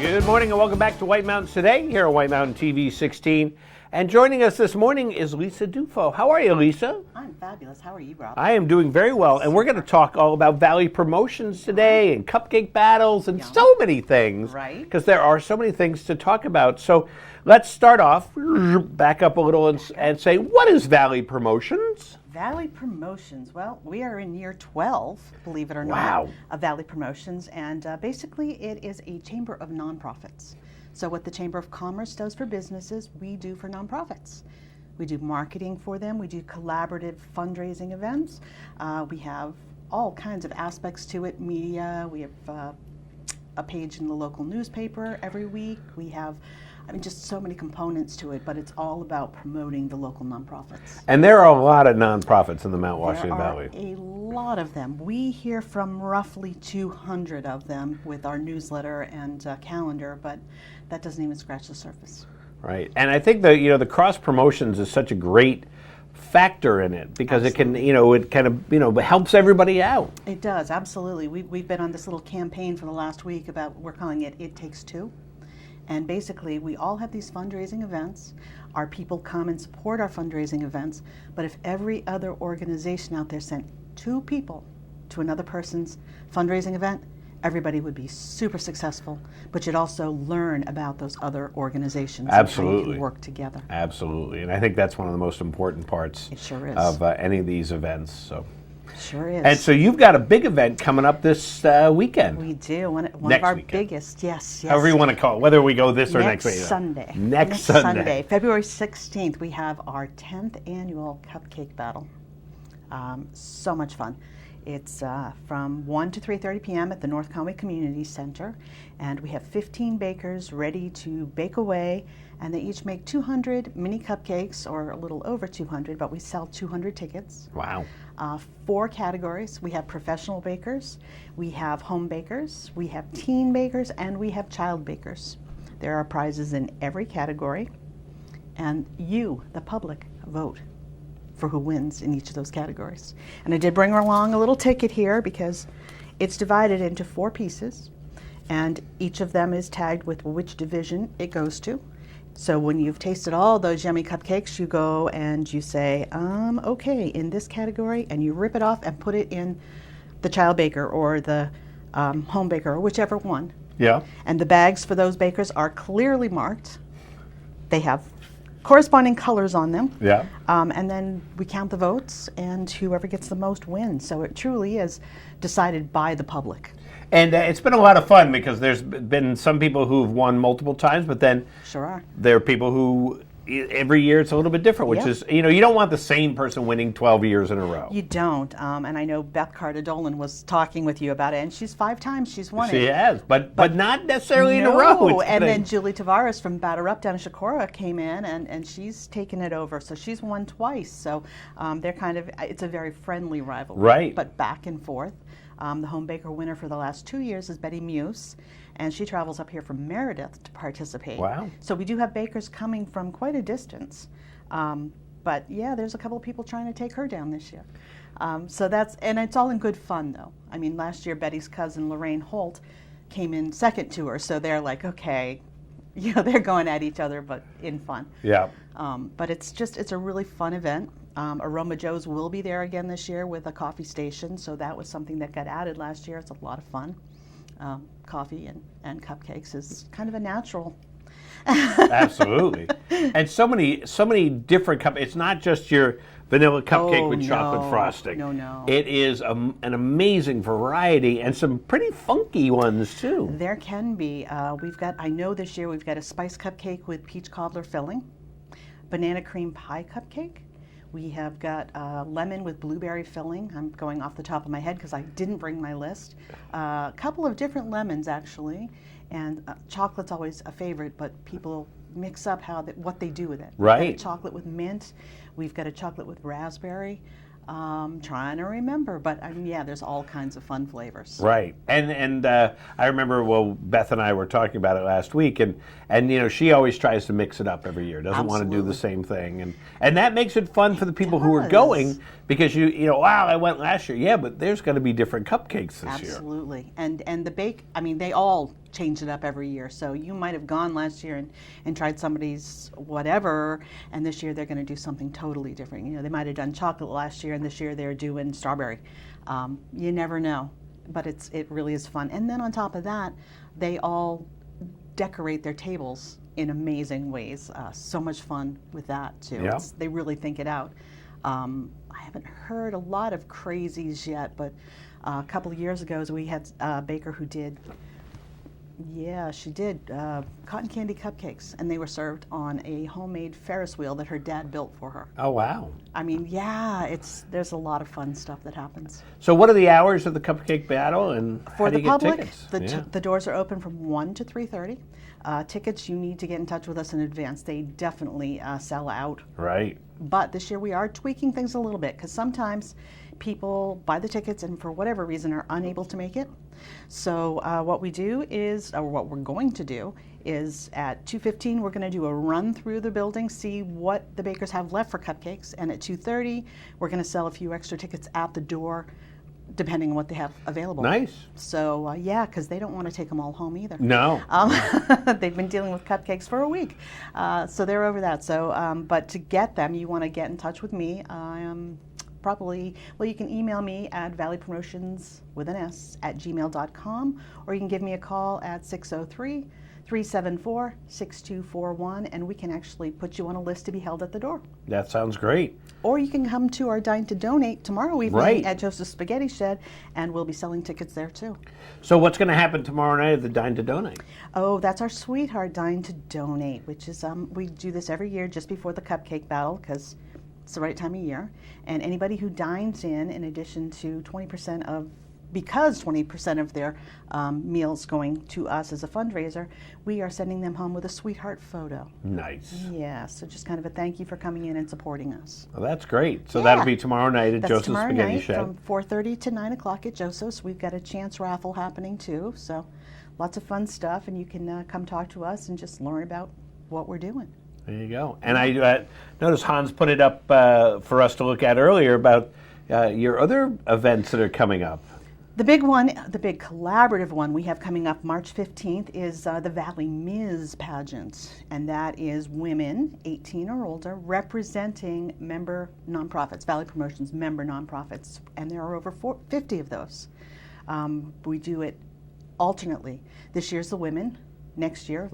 Good morning and welcome back to White Mountains Today here on White Mountain TV 16. And joining us this morning is Lisa DuFault. How are you, Lisa? I'm fabulous. How are you, Rob? I am doing very well. And we're going to talk all about Valley promotions today and cupcake battles and so many things. Right. Because there are so many things to talk about. So let's start off, back up a little and say, what is Valley Promotions? Valley Promotions. Well, we are in year 12, believe it or not, Wow. of Valley Promotions. And basically, it is a chamber of nonprofits. So what the Chamber of Commerce does for businesses, we do for nonprofits. We do marketing for them. We do collaborative fundraising events. We have all kinds of aspects to it. Media. We have a page in the local newspaper every week. We have, just so many components to it, but it's all about promoting the local nonprofits. And there are a lot of nonprofits in the Mount Washington Valley. There are a lot of them. We hear from roughly 200 of them with our newsletter and calendar, but that doesn't even scratch the surface. Right, and I think the cross promotions is such a great factor in it because Absolutely. it kind of helps everybody out. It does, absolutely. We've been on this little campaign for the last week about, we're calling it It Takes Two. And basically, we all have these fundraising events. Our people come and support our fundraising events. But if every other organization out there sent 2 people to another person's fundraising event, everybody would be super successful. But you'd also learn about those other organizations. Absolutely. And how you can work together. Absolutely. And I think that's one of the most important parts It sure is. of any of these events. So. Sure is. And so you've got a big event coming up this weekend. We do. One of Next our weekend. biggest, yes. However you want to call it, whether we go this or next week. Sunday. Next Sunday. February 16th, we have our 10th Annual Cupcake Battle. So much fun. It's from 1 to 3:30 p.m. at the North Conway Community Center, and we have 15 bakers ready to bake away, and they each make 200 mini cupcakes, or a little over 200, but we sell 200 tickets. Wow. 4 categories. We have professional bakers, we have home bakers, we have teen bakers, and we have child bakers. There are prizes in every category, and you, the public, vote for who wins in each of those categories. And I did bring along a little ticket here because it's divided into 4 pieces, and each of them is tagged with which division it goes to. So when you've tasted all those yummy cupcakes, you go and you say, okay, in this category, and you rip it off and put it in the child baker or the home baker or whichever one. Yeah. And the bags for those bakers are clearly marked. They have corresponding colors on them. Yeah. And then we count the votes, and whoever gets the most wins. So it truly is decided by the public. And it's been a lot of fun because there's been some people who've won multiple times, but then Sure are. there are people who every year it's a little bit different, which Yep. is, you don't want the same person winning 12 years in a row. You don't. And I know Beth Carter-Dolan was talking with you about it, and she's 5 times she's won it. She has, but not necessarily in a row. No, It's and been- then Julie Tavares from Batter Up down in Shakora came in, and she's taken it over. So she's won twice. So they're it's a very friendly rivalry. Right. But back and forth. The home baker winner for the last 2 years is Betty Muse, and she travels up here from Meredith to participate. Wow. So we do have bakers coming from quite a distance. But yeah, there's a couple of people trying to take her down this year. So and it's all in good fun though. I mean, last year Betty's cousin Lorraine Holt came in second to her, so they're like, okay, they're going at each other, but in fun. Yeah. But it's a really fun event. Aroma Joe's will be there again this year with a coffee station, so that was something that got added last year. It's a lot of fun. Coffee and cupcakes is kind of a natural. Absolutely. And so many different cupcakes. It's not just your vanilla cupcake with chocolate frosting. No. It is an amazing variety and some pretty funky ones too. There can be. I know this year we've got a spice cupcake with peach cobbler filling, banana cream pie cupcake. We have got lemon with blueberry filling. I'm going off the top of my head because I didn't bring my list. A couple of different lemons, actually. And chocolate's always a favorite, but people mix up what they do with it. Right. We've got a chocolate with mint. We've got a chocolate with raspberry. Trying to remember, but there's all kinds of fun flavors. Right, and I remember, Beth and I were talking about it last week, and she always tries to mix it up every year. Doesn't want to do the same thing, and that makes it fun for the people who are going because wow, I went last year, yeah, but there's going to be different cupcakes this year. Absolutely, and the bake. They all change it up every year. So you might have gone last year and tried somebody's whatever, and this year they're going to do something totally different. You know, they might have done chocolate last year, and this year they're doing strawberry. You never know, but it really is fun. And then on top of that, they all decorate their tables in amazing ways. So much fun with that too. Yeah. They really think it out. I haven't heard a lot of crazies yet, but a couple of years ago we had a baker who did, she did cotton candy cupcakes, and they were served on a homemade Ferris wheel that her dad built for her. Oh, wow. I mean, there's a lot of fun stuff that happens. So what are the hours of the Cupcake Battle, and For how do the you get public, tickets? the doors are open from 1 to 3:30. Tickets, you need to get in touch with us in advance. They definitely sell out. Right. But this year we are tweaking things a little bit, because sometimes people buy the tickets and for whatever reason are unable to make it. So what we do is, or what we're going to do is, at 2:15 we're going to do a run through the building, see what the bakers have left for cupcakes, and at 2:30 we're going to sell a few extra tickets at the door, depending on what they have available. Nice. So because they don't want to take them all home either. No. They've been dealing with cupcakes for a week, so they're over that. So, but to get them, you want to get in touch with me. I am you can email me at valleypromotions@gmail.com, or you can give me a call at 603-374-6241, and we can actually put you on a list to be held at the door. That sounds great. Or you can come to our Dine to Donate tomorrow evening Right. at Joseph's Spaghetti Shed, and we'll be selling tickets there too. So what's going to happen tomorrow night at the Dine to Donate? Oh, that's our sweetheart Dine to Donate, which is we do this every year just before the Cupcake Battle, because it's the right time of year. And anybody who dines in addition to 20% of their meals going to us as a fundraiser, we are sending them home with a sweetheart photo. Nice. Yeah, so just kind of a thank you for coming in and supporting us. Well, that's great. So Yeah. that'll be tomorrow night at That's Joseph's tomorrow Spaghetti night Shed. from 4:30 to 9 o'clock at Joseph's. We've got a chance raffle happening too, so lots of fun stuff, and you can come talk to us and just learn about what we're doing. There you go. And I noticed Hans put it up for us to look at earlier about your other events that are coming up. The big one, the big collaborative one we have coming up March 15th is the Valley Ms. pageant, and that is women 18 or older representing member nonprofits, Valley Promotions member nonprofits, and there are over 50 of those. We do it alternately. This year's the women. Last year,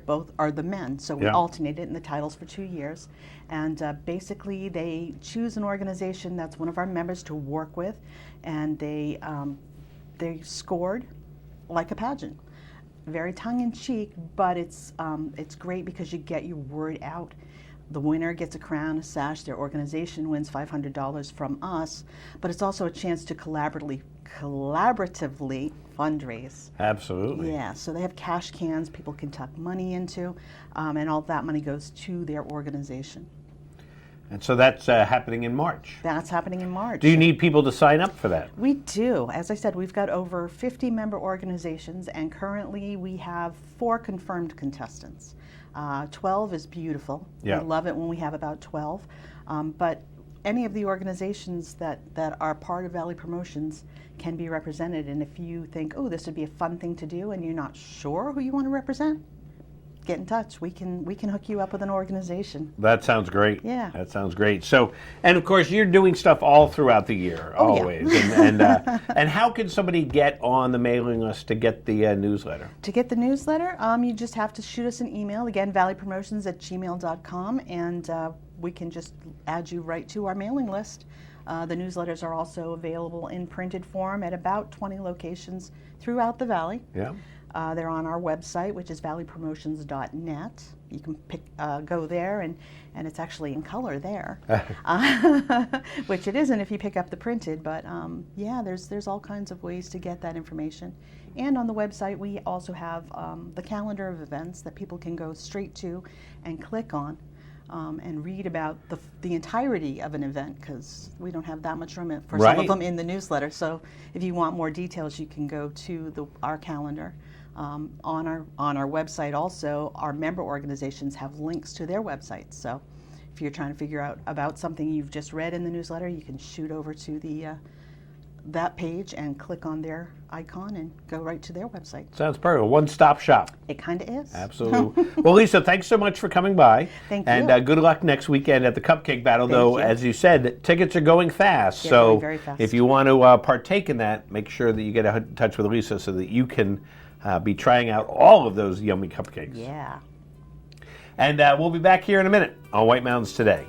both are the men. So we alternate it in the titles for 2 years. And basically, they choose an organization that's one of our members to work with, and they scored like a pageant. Very tongue-in-cheek, but it's great because you get your word out. The winner gets a crown, a sash. Their organization wins $500 from us, but it's also a chance to collaboratively fundraise. Absolutely. Yeah, so they have cash cans people can tuck money into, and all that money goes to their organization. And so that's happening in March. That's happening in March. Do you need people to sign up for that? We do. As I said, we've got over 50 member organizations, and currently we have 4 confirmed contestants. 12 is beautiful. Yeah. We love it when we have about 12. But any of the organizations that are part of Valley Promotions can be represented. And if you think, oh, this would be a fun thing to do, and you're not sure who you want to represent, get in touch. We can hook you up with an organization. That sounds great. Yeah. That sounds great. So, and of course, you're doing stuff all throughout the year, always. Yeah. And how can somebody get on the mailing list to get the newsletter? To get the newsletter, you just have to shoot us an email. Again, valleypromotions@gmail.com, and we can just add you right to our mailing list. The newsletters are also available in printed form at about 20 locations throughout the Valley. Yeah. They're on our website, which is valleypromotions.net. You can go there, and it's actually in color there, which it isn't if you pick up the printed. But yeah, there's all kinds of ways to get that information. And on the website, we also have the calendar of events that people can go straight to and click on. And read about the entirety of an event, because we don't have that much room for some of them in the newsletter. So if you want more details, you can go to our calendar. On our website also, our member organizations have links to their websites. So if you're trying to figure out about something you've just read in the newsletter, you can shoot over to that page and click on their icon and go right to their website. Sounds perfect. A one-stop shop. It kind of is. Absolutely. Well, Lisa, thanks so much for coming by. Thank you. And good luck next weekend at the Cupcake Battle. Though, you. as you said, tickets are going fast. They're so going very fast. if you want to partake in that, make sure that you get in touch with Lisa so that you can be trying out all of those yummy cupcakes. Yeah. And we'll be back here in a minute on White Mountains Today.